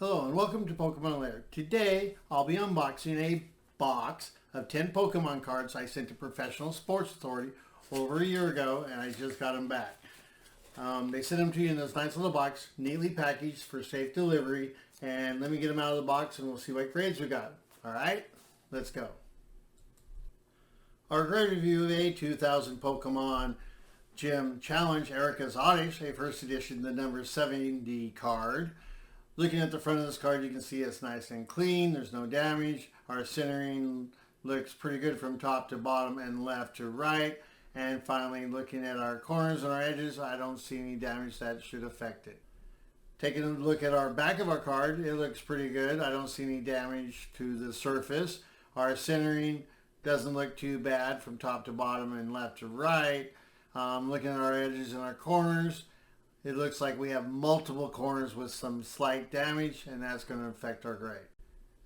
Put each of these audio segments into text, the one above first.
Hello and welcome to Pokemon Lair. Today I'll be unboxing a box of 10 Pokemon cards I sent to Professional Sports Authority over a year ago, and I just got them back. They sent them to you in this nice little box, neatly packaged for safe delivery, and let me get them out of the box and we'll see what grades we got. Alright, let's go. Our grade review of a 2000 Pokemon Gym Challenge Erika's Oddish, a first edition, the number 70 card. Looking at the front of this card, you can see it's nice and clean. There's no damage. Our centering looks pretty good from top to bottom and left to right. And finally, looking at our corners and our edges, I don't see any damage that should affect it. Taking a look at our back of our card, it looks pretty good. I don't see any damage to the surface. Our centering doesn't look too bad from top to bottom and left to right. Looking at our edges and our corners, it looks like we have multiple corners with some slight damage, and that's going to affect our grade.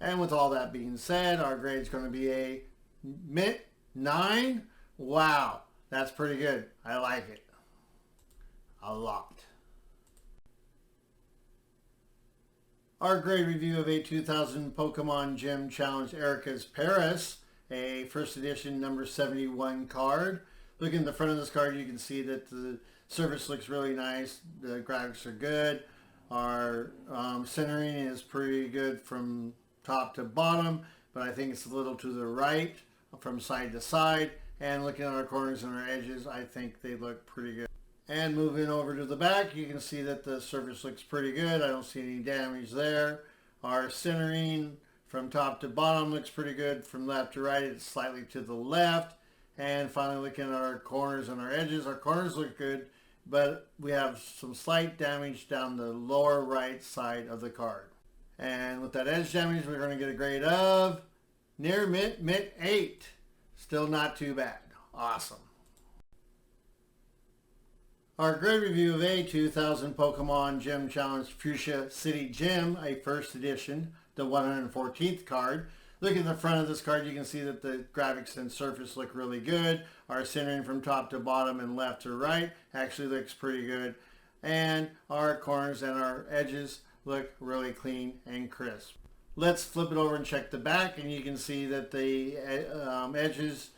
And with all that being said, our grade is going to be a mint 9. Wow, that's pretty good. I like it a lot. Our grade review of a 2000 Pokemon Gym Challenge Erika's Paris, a first edition number 71 card. Looking at the front of this card, you can see that the surface looks really nice. The graphics are good. Our centering is pretty good from top to bottom, but I think it's a little to the right from side to side. And looking at our corners and our edges, I think they look pretty good. And moving over to the back, you can see that the surface looks pretty good. I don't see any damage there. Our centering from top to bottom looks pretty good. From left to right, it's slightly to the left. And finally, looking at our corners and our edges, our corners look good, but we have some slight damage down the lower right side of the card. And with that edge damage, we're going to get a grade of near mint 8. Still not too bad. Awesome. Our grade review of a 2000 Pokemon Gym Challenge Fuchsia City Gym, a first edition, the 114th card. Looking at the front of this card, you can see that the graphics and surface look really good. Our centering from top to bottom and left to right actually looks pretty good. And our corners and our edges look really clean and crisp. Let's flip it over and check the back, and you can see that the edges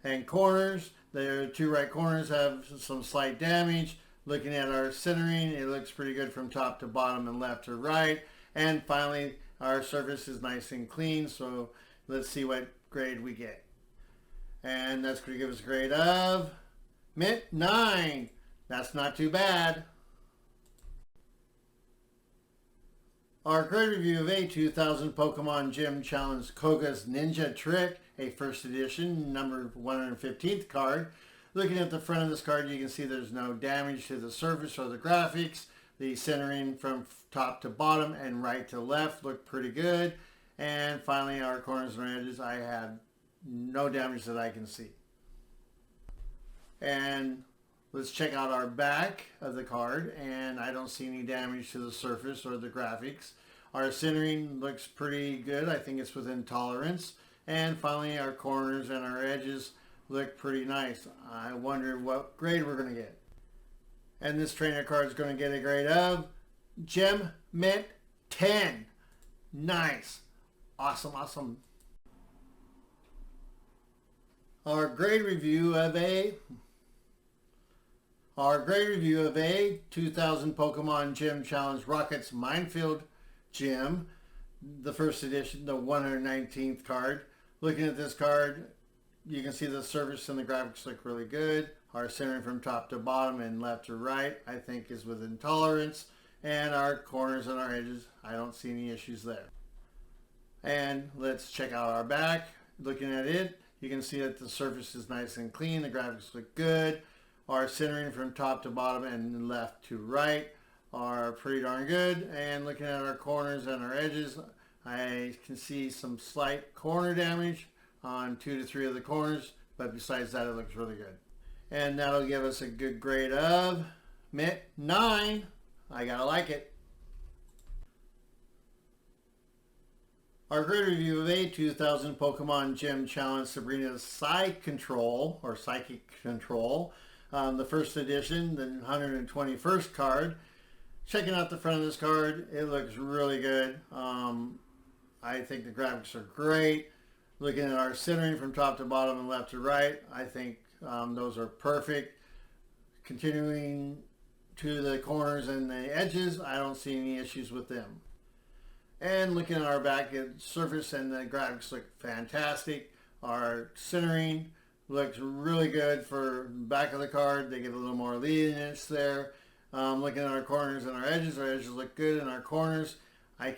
and corners, the two right corners have some slight damage. Looking at our centering, it looks pretty good from top to bottom and left to right. And finally, our surface is nice and clean, so let's see what grade we get. And that's going to give us a grade of mint 9. That's not too bad. Our grade review of a 2000 Pokemon Gym Challenge Koga's Ninja Trick, a first edition, number 115th card. Looking at the front of this card, you can see there's no damage to the surface or the graphics. The centering from top to bottom and right to left look pretty good. And finally, our corners and edges, I had no damage that I can see. And let's check out our back of the card, and I don't see any damage to the surface or the graphics. Our centering looks pretty good. I think it's within tolerance. And finally, our corners and our edges look pretty nice. I wonder what grade we're going to get. And this trainer card is going to get a grade of Gem Mint 10. Nice. Awesome, awesome. Our grade review of a 2000 Pokemon Gym Challenge Rockets Minefield Gym, the first edition, the 119th card. Looking at this card, you can see the surface and the graphics look really good. Our centering from top to bottom and left to right, I think, is within tolerance. And our corners and our edges, I don't see any issues there. And let's check out our back. Looking at it, you can see that the surface is nice and clean. The graphics look good. Our centering from top to bottom and left to right are pretty darn good. And looking at our corners and our edges, I can see some slight corner damage on 2 to 3 of the corners. But besides that, it looks really good. And that'll give us a good grade of mint 9. I gotta like it. Our grade review of a 2000 Pokemon Gym Challenge Sabrina's Psychic Control, the first edition, the 121st card. checking out the front of this card, it looks really good. I think the graphics are great. Looking at our centering from top to bottom and left to right, I think those are perfect. Continuing to the corners and the edges, I don't see any issues with them. And looking at our back surface and the graphics look fantastic. Our centering looks really good for the back of the card. They get a little more leadiness there. Looking at our corners and our edges look good in our corners. I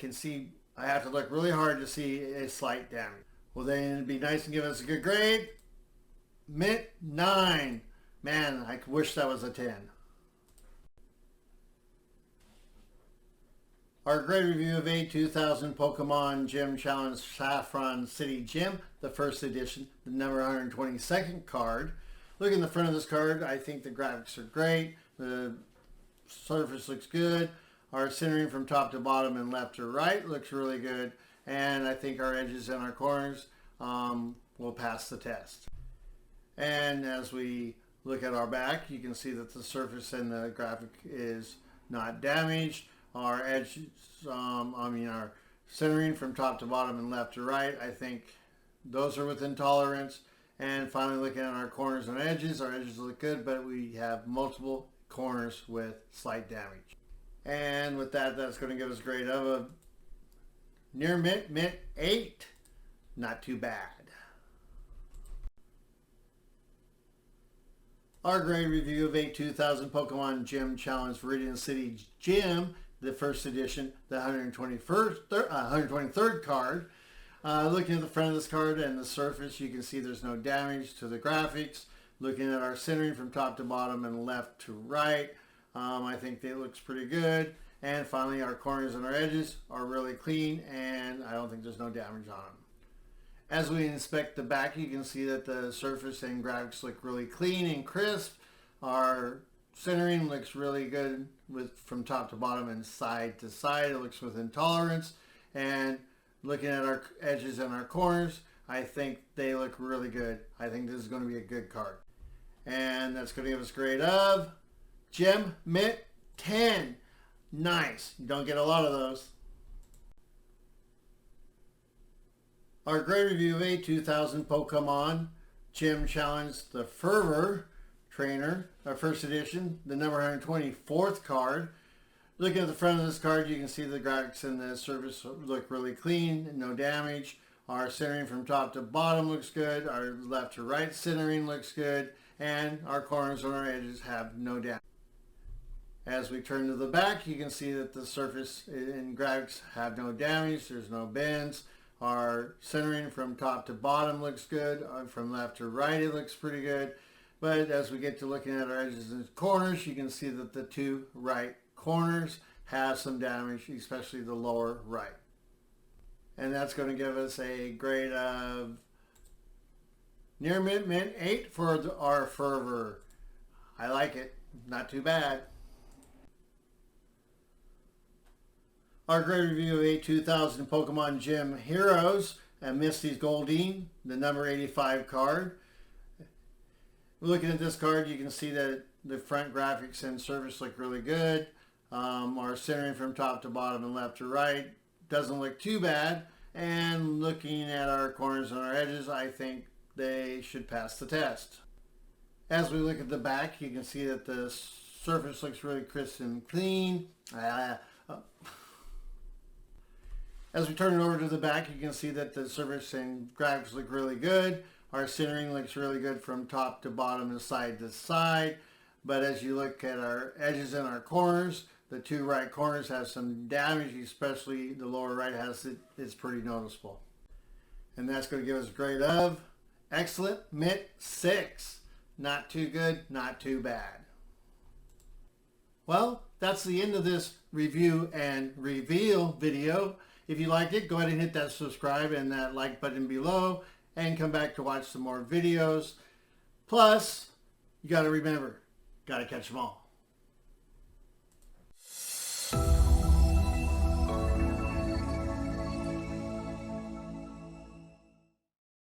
have to look really hard to see a slight damage. Well, then it'd be nice to give us a good grade. Mint 9. Man, I wish that was a 10. Our grade review of a 2000 Pokemon Gym Challenge Saffron City Gym, the first edition, the number 122nd card. Looking at the front of this card, I think the graphics are great. The surface looks good. Our centering from top to bottom and left to right looks really good. And I think our edges and our corners will pass the test. And as we look at our back, you can see that the surface and the graphic is not damaged. Our edges, our centering from top to bottom and left to right, I think those are within tolerance. And finally, looking at our corners and edges, our edges look good, but we have multiple corners with slight damage. And with that, that's going to give us a grade of a near mint 8. Not too bad. Our grade review of a 2000 Pokemon Gym Challenge Viridian City Gym, the first edition, the 123rd card. Looking at the front of this card and the surface, you can see there's no damage to the graphics. Looking at our centering from top to bottom and left to right, I think it looks pretty good. And finally, our corners and our edges are really clean, and I don't think there's no damage on them. As we inspect the back, you can see that the surface and graphics look really clean and crisp. Our centering looks really good from top to bottom and side to side. It looks within tolerance. And looking at our edges and our corners, I think they look really good. I think this is going to be a good card. And that's going to give us a grade of Gem Mint 10. Nice. You don't get a lot of those. Our grade review of a 2000 Pokemon Gym Challenge, the Fervor Trainer, our first edition, the number 124th card. Looking at the front of this card, you can see the graphics and the surface look really clean, no damage. Our centering from top to bottom looks good. Our left to right centering looks good. And our corners and our edges have no damage. As we turn to the back, you can see that the surface and graphics have no damage. There's no bends. Our centering from top to bottom looks good. From left to right, it looks pretty good. But as we get to looking at our edges and corners, you can see that the two right corners have some damage, especially the lower right. And that's going to give us a grade of near mint 8 for our Fervor. I like it. Not too bad. Our grade review of a 2000 Pokemon Gym Heroes and Misty's Goldeen, the number 85 card. Looking at this card, you can see that the front graphics and surface look really good. Our centering from top to bottom and left to right doesn't look too bad. And looking at our corners and our edges, I think they should pass the test. As we look at the back, you can see that the surface looks really crisp and clean. As we turn it over to the back, you can see that the surface and graphics look really good. Our centering looks really good from top to bottom and side to side. But as you look at our edges and our corners, the two right corners have some damage, especially the lower right has it. It's pretty noticeable. And that's going to give us a grade of excellent mint 6. Not too good, not too bad. Well, that's the end of this review and reveal video. If you liked it, go ahead and hit that subscribe and that like button below and come back to watch some more videos. Plus, you got to remember, got to catch them all.